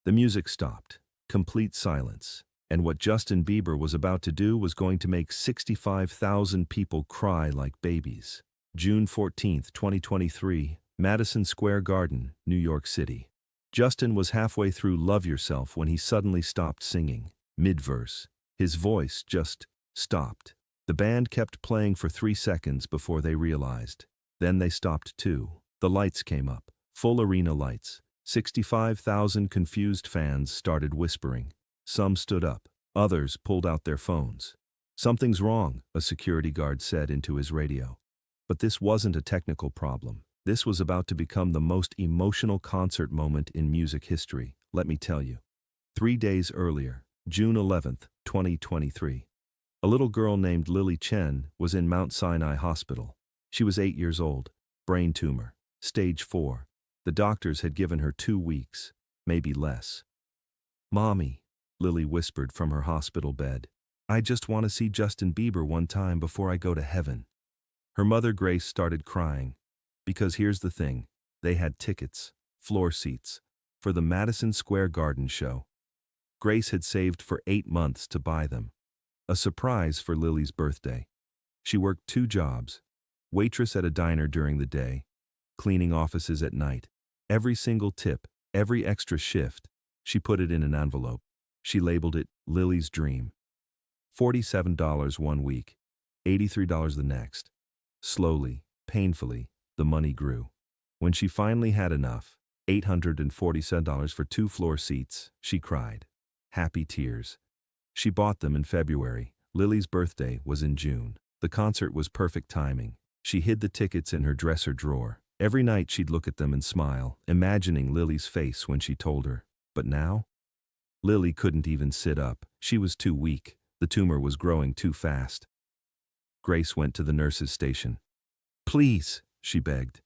The music stopped. Complete silence. And what Justin Bieber was about to do was going to make 65,000 people cry like babies. June 14th, 2023, Madison Square Garden, New York City. Justin was halfway through Love Yourself when he suddenly stopped singing. Mid-verse. His voice just stopped. The band kept playing for 3 seconds before they realized. Then they stopped too. The lights came up. Full arena lights. 65,000 confused fans started whispering. Some stood up. Others pulled out their phones. "Something's wrong," a security guard said into his radio. But this wasn't a technical problem. This was about to become the most emotional concert moment in music history, let me tell you. 3 days earlier, June 11th, 2023, a little girl named Lily Chen was in Mount Sinai Hospital. She was 8 years old, brain tumor, stage 4. The doctors had given her 2 weeks, maybe less. "Mommy," Lily whispered from her hospital bed, "I just want to see Justin Bieber one time before I go to heaven." Her mother Grace started crying. Because here's the thing, they had tickets, floor seats, for the Madison Square Garden show. Grace had saved for 8 months to buy them. A surprise for Lily's birthday. She worked 2 jobs, waitress at a diner during the day, cleaning offices at night. Every single tip, every extra shift, she put it in an envelope. She labeled it Lily's Dream. $47 one week, $83 the next. Slowly, painfully, the money grew. When she finally had enough, $847 for 2 floor seats, she cried. Happy tears. She bought them in February. Lily's birthday was in June. The concert was perfect timing. She hid the tickets in her dresser drawer. Every night she'd look at them and smile, imagining Lily's face when she told her. But now? Lily couldn't even sit up. She was too weak. The tumor was growing too fast. Grace went to the nurse's station. "Please," she begged.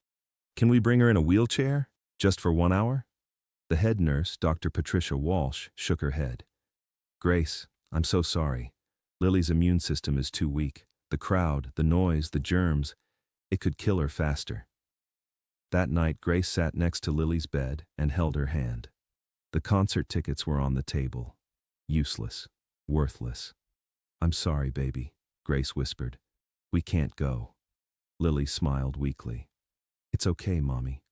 "Can we bring her in a wheelchair? Just for 1 hour?" The head nurse, Dr. Patricia Walsh, shook her head. "Grace, I'm so sorry. Lily's immune system is too weak. The crowd, the noise, the germs, it could kill her faster." That night, Grace sat next to Lily's bed and held her hand. The concert tickets were on the table. Useless. Worthless. "I'm sorry, baby," Grace whispered. "We can't go." Lily smiled weakly. "It's okay, Mommy.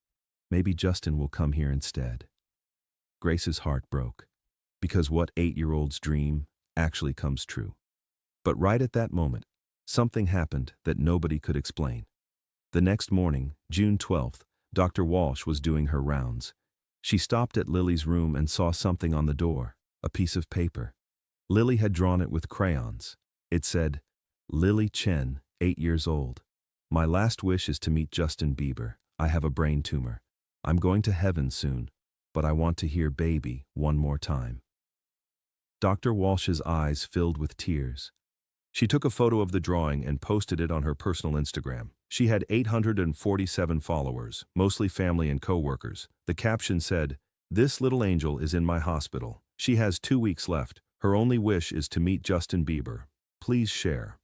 Maybe Justin will come here instead." Grace's heart broke, because what 8-year-olds dream actually comes true. But right at that moment, something happened that nobody could explain. The next morning, June 12th, Dr. Walsh was doing her rounds. She stopped at Lily's room and saw something on the door, a piece of paper. Lily had drawn it with crayons. It said, "Lily Chen, 8 years old. My last wish is to meet Justin Bieber. I have a brain tumor. I'm going to heaven soon, but I want to hear baby one more time." Dr. Walsh's eyes filled with tears. She took a photo of the drawing and posted it on her personal Instagram. She had 847 followers, mostly family and co-workers. The caption said, "This little angel is in my hospital. She has 2 weeks left. Her only wish is to meet Justin Bieber. Please share."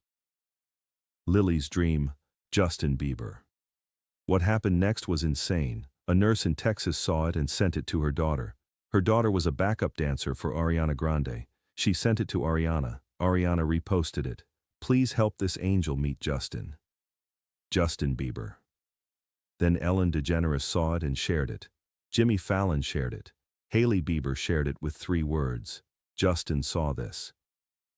Lily's dream, Justin Bieber. What happened next was insane. A nurse in Texas saw it and sent it to her daughter. Her daughter was a backup dancer for Ariana Grande. She sent it to Ariana. Ariana reposted it. "Please help this angel meet Justin." Justin Bieber. Then Ellen DeGeneres saw it and shared it. Jimmy Fallon shared it. Hailey Bieber shared it with 3 words. "Justin saw this."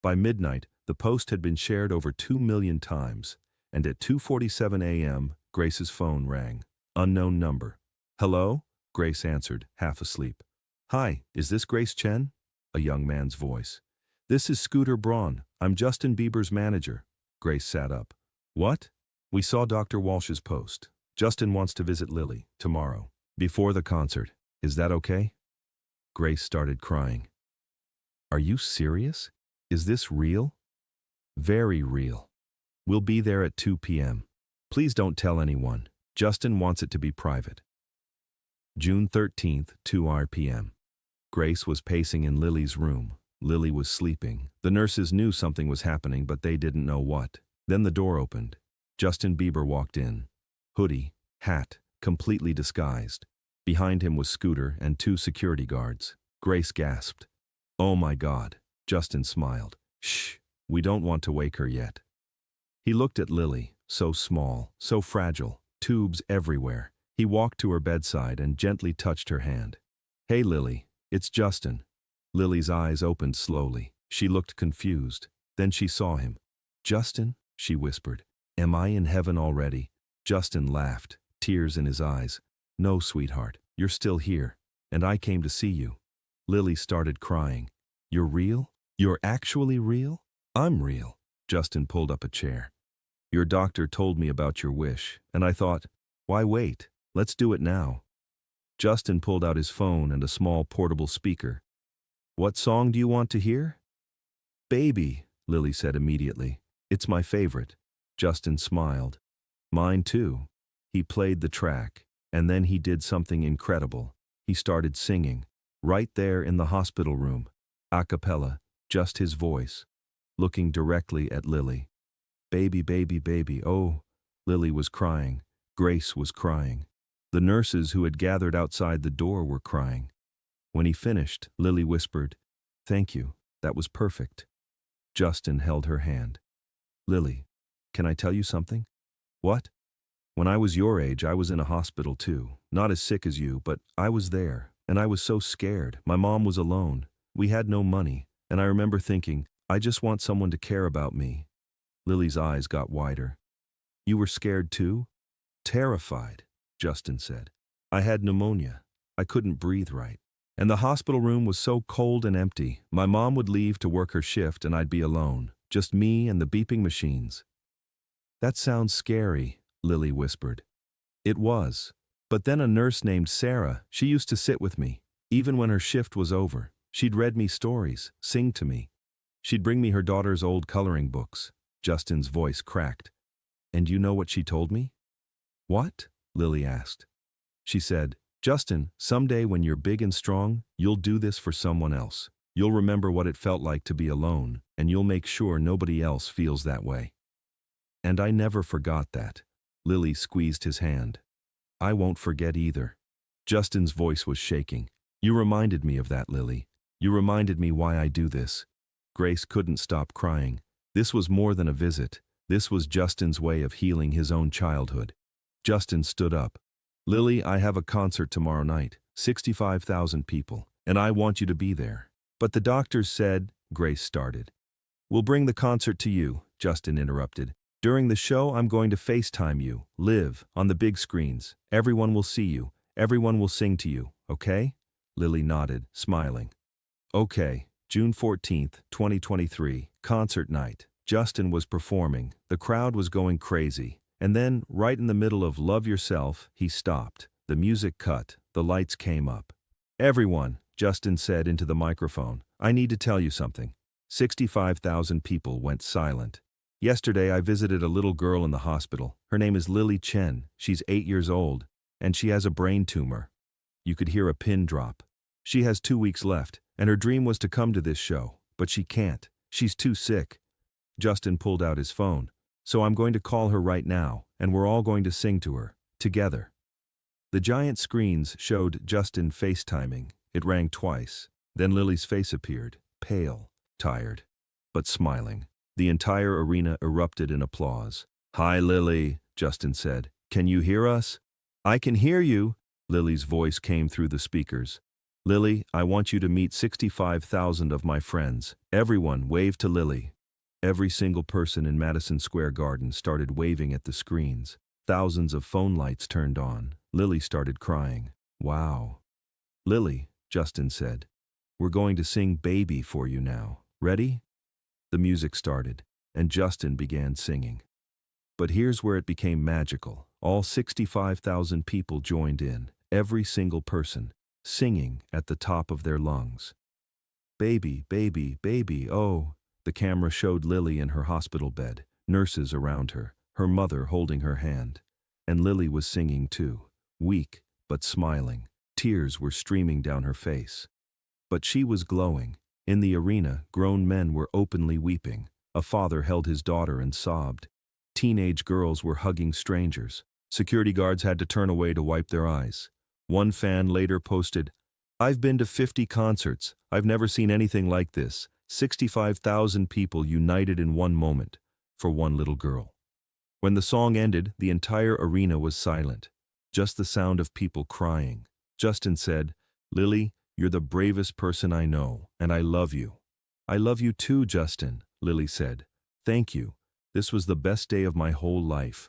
By midnight, the post had been shared over 2 million times, and at 2:47 a.m., Grace's phone rang. Unknown number. "Hello?" Grace answered, half asleep. "Hi, is this Grace Chen?" A young man's voice. "This is Scooter Braun. I'm Justin Bieber's manager." Grace sat up. "What?" "We saw Dr. Walsh's post. Justin wants to visit Lily, tomorrow, before the concert. Is that okay?" Grace started crying. "Are you serious? Is this real?" "Very real. We'll be there at 2 p.m. Please don't tell anyone. Justin wants it to be private." June 13th, 2 p.m. Grace was pacing in Lily's room. Lily was sleeping. The nurses knew something was happening, but they didn't know what. Then the door opened. Justin Bieber walked in. Hoodie, hat, completely disguised. Behind him was Scooter and 2 security guards. Grace gasped. Oh my God. Justin smiled. Shh, we don't want to wake her yet. He looked at Lily, so small, so fragile, tubes everywhere. He walked to her bedside and gently touched her hand. Hey Lily, it's Justin. Lily's eyes opened slowly. She looked confused. Then she saw him. Justin, she whispered. Am I in heaven already? Justin laughed, tears in his eyes. No, sweetheart, you're still here, and I came to see you. Lily started crying. You're real? You're actually real? I'm real. Justin pulled up a chair. Your doctor told me about your wish, and I thought, why wait? Let's do it now. Justin pulled out his phone and a small portable speaker. What song do you want to hear? Baby, Lily said immediately. It's my favorite. Justin smiled. Mine too. He played the track, and then he did something incredible. He started singing, right there in the hospital room, a cappella, just his voice, looking directly at Lily. Baby, baby, baby, oh. Lily was crying. Grace was crying. The nurses who had gathered outside the door were crying. When he finished, Lily whispered, Thank you, that was perfect. Justin held her hand. Lily, can I tell you something? What? When I was your age, I was in a hospital too. Not as sick as you, but I was there, and I was so scared. My mom was alone. We had no money, and I remember thinking, I just want someone to care about me. Lily's eyes got wider. You were scared too? Terrified, Justin said. I had pneumonia. I couldn't breathe right. And the hospital room was so cold and empty. My mom would leave to work her shift and I'd be alone. Just me and the beeping machines. That sounds scary, Lily whispered. It was. But then a nurse named Sarah, she used to sit with me. Even when her shift was over, she'd read me stories, sing to me. She'd bring me her daughter's old coloring books. Justin's voice cracked. And you know what she told me? What? Lily asked. She said, Justin, someday when you're big and strong, you'll do this for someone else. You'll remember what it felt like to be alone, and you'll make sure nobody else feels that way. And I never forgot that. Lily squeezed his hand. I won't forget either. Justin's voice was shaking. You reminded me of that, Lily. You reminded me why I do this. Grace couldn't stop crying. This was more than a visit. This was Justin's way of healing his own childhood. Justin stood up. Lily, I have a concert tomorrow night, 65,000 people, and I want you to be there. But the doctors said, Grace started. We'll bring the concert to you, Justin interrupted. During the show, I'm going to FaceTime you, live, on the big screens. Everyone will see you. Everyone will sing to you, okay? Lily nodded, smiling. Okay, June 14th, 2023, concert night. Justin was performing. The crowd was going crazy. And then, right in the middle of Love Yourself, he stopped. The music cut. The lights came up. Everyone, Justin said into the microphone, I need to tell you something. 65,000 people went silent. Yesterday I visited a little girl in the hospital. Her name is Lily Chen. She's 8 years old, and she has a brain tumor. You could hear a pin drop. She has 2 weeks left, and her dream was to come to this show, but she can't. She's too sick. Justin pulled out his phone. So I'm going to call her right now, and we're all going to sing to her, together. The giant screens showed Justin FaceTiming. It rang twice. Then Lily's face appeared, pale, tired, but smiling. The entire arena erupted in applause. Hi, Lily, Justin said. Can you hear us? I can hear you, Lily's voice came through the speakers. Lily, I want you to meet 65,000 of my friends. Everyone wave to Lily. Every single person in Madison Square Garden started waving at the screens. Thousands of phone lights turned on. Lily started crying. Wow. Lily, Justin said, we're going to sing Baby for you now. Ready? The music started, and Justin began singing. But here's where it became magical. All 65,000 people joined in, every single person, singing at the top of their lungs. Baby, baby, baby, oh. The camera showed Lily in her hospital bed, nurses around her, her mother holding her hand. And Lily was singing too, weak but smiling. Tears were streaming down her face. But she was glowing. In the arena, grown men were openly weeping. A father held his daughter and sobbed. Teenage girls were hugging strangers. Security guards had to turn away to wipe their eyes. One fan later posted, I've been to 50 concerts. I've never seen anything like this. 65,000 people united in one moment for one little girl. When the song ended, the entire arena was silent. Just the sound of people crying. Justin said, "Lily, you're the bravest person I know, and I love you." "I love you too, Justin," Lily said. "Thank you. This was the best day of my whole life."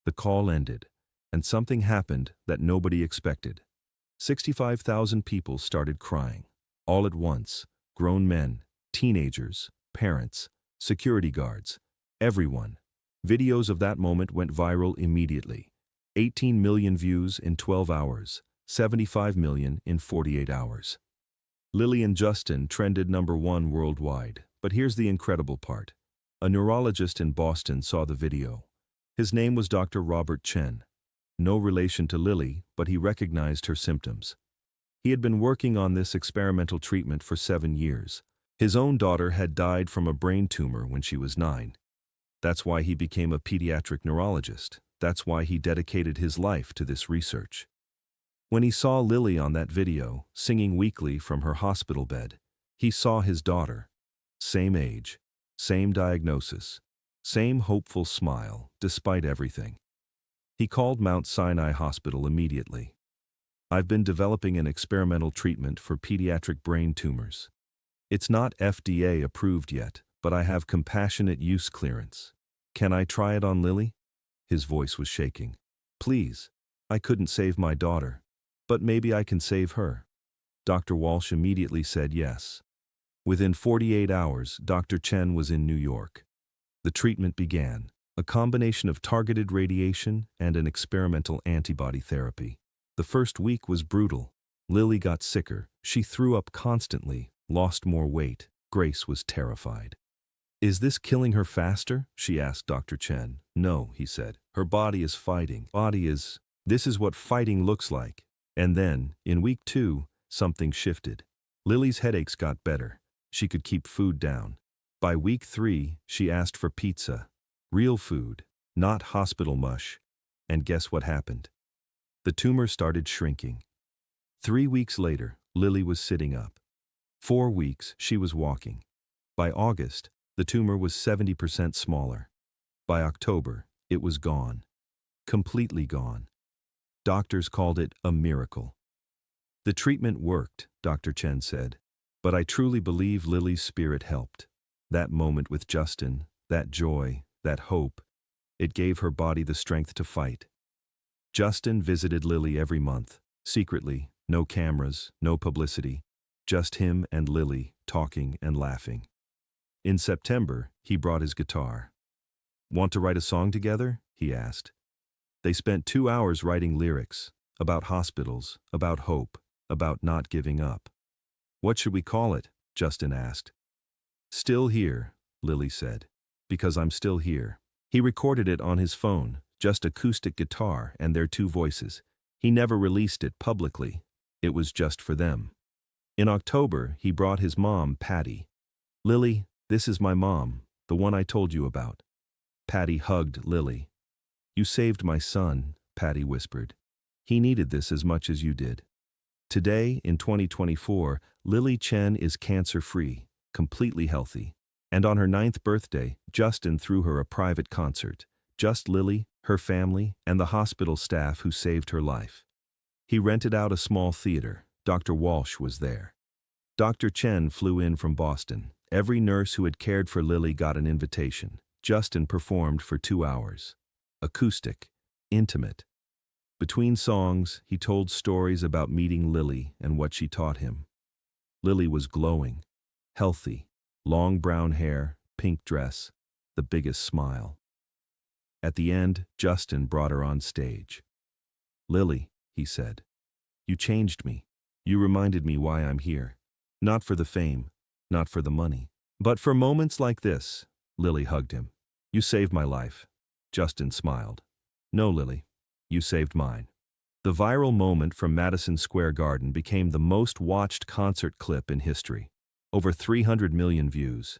The call ended, and something happened that nobody expected. 65,000 people started crying. All at once, grown men, teenagers, parents, security guards, everyone. Videos of that moment went viral immediately. 18 million views in 12 hours, 75 million in 48 hours. Lily and Justin trended #1 worldwide, but here's the incredible part. A neurologist in Boston saw the video. His name was Dr. Robert Chen. No relation to Lily, but he recognized her symptoms. He had been working on this experimental treatment for 7 years. His own daughter had died from a brain tumor when she was 9. That's why he became a pediatric neurologist. That's why he dedicated his life to this research. When he saw Lily on that video, singing weekly from her hospital bed, he saw his daughter. Same age, same diagnosis, same hopeful smile, despite everything. He called Mount Sinai Hospital immediately. "I've been developing an experimental treatment for pediatric brain tumors. It's not FDA approved yet, but I have compassionate use clearance. Can I try it on Lily?" His voice was shaking. "Please. I couldn't save my daughter, but maybe I can save her." Dr. Walsh immediately said yes. Within 48 hours, Dr. Chen was in New York. The treatment began, a combination of targeted radiation and an experimental antibody therapy. The first week was brutal. Lily got sicker. She threw up constantly, lost more weight. Grace was terrified. "Is this killing her faster?" she asked Dr. Chen. "No," he said. "Her body is fighting. This is what fighting looks like." And then, in week 2, something shifted. Lily's headaches got better. She could keep food down. By week 3, she asked for pizza. Real food, not hospital mush. And guess what happened? The tumor started shrinking. 3 weeks later, Lily was sitting up. 4 weeks, she was walking. By August, the tumor was 70% smaller. By October, it was gone. Completely gone. Doctors called it a miracle. "The treatment worked," Dr. Chen said, "but I truly believe Lily's spirit helped. That moment with Justin, that joy, that hope, it gave her body the strength to fight." Justin visited Lily every month, secretly, no cameras, no publicity, just him and Lily talking and laughing. In September, he brought his guitar. "Want to write a song together?" he asked. They spent 2 hours writing lyrics, about hospitals, about hope, about not giving up. "What should we call it?" Justin asked. "Still Here," Lily said, "because I'm still here." He recorded it on his phone, just acoustic guitar and their 2 voices. He never released it publicly. It was just for them. In October, he brought his mom, Patty. "Lily, this is my mom, the one I told you about." Patty hugged Lily. "You saved my son," Patty whispered. "He needed this as much as you did." Today, in 2024, Lily Chen is cancer-free, completely healthy. And on her 9th birthday, Justin threw her a private concert. Just Lily, her family, and the hospital staff who saved her life. He rented out a small theater. Dr. Walsh was there. Dr. Chen flew in from Boston. Every nurse who had cared for Lily got an invitation. Justin performed for 2 hours. Acoustic, intimate. Between songs, he told stories about meeting Lily and what she taught him. Lily was glowing, healthy, long brown hair, pink dress, the biggest smile. At the end, Justin brought her on stage. "Lily," he said, "you changed me. You reminded me why I'm here. Not for the fame, not for the money, but for moments like this." Lily hugged him. "You saved my life." Justin smiled. "No, Lily, you saved mine." The viral moment from Madison Square Garden became the most watched concert clip in history. Over 300 million views.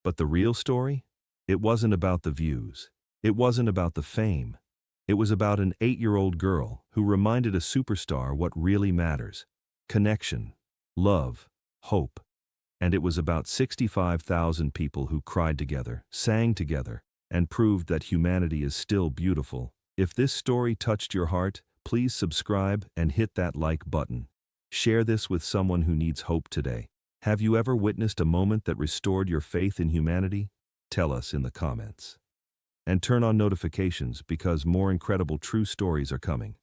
But the real story? It wasn't about the views. It wasn't about the fame. It was about an 8-year-old girl who reminded a superstar what really matters: connection, love, hope. And it was about 65,000 people who cried together, sang together, and proved that humanity is still beautiful. If this story touched your heart, please subscribe and hit that like button. Share this with someone who needs hope today. Have you ever witnessed a moment that restored your faith in humanity? Tell us in the comments. And turn on notifications because more incredible true stories are coming.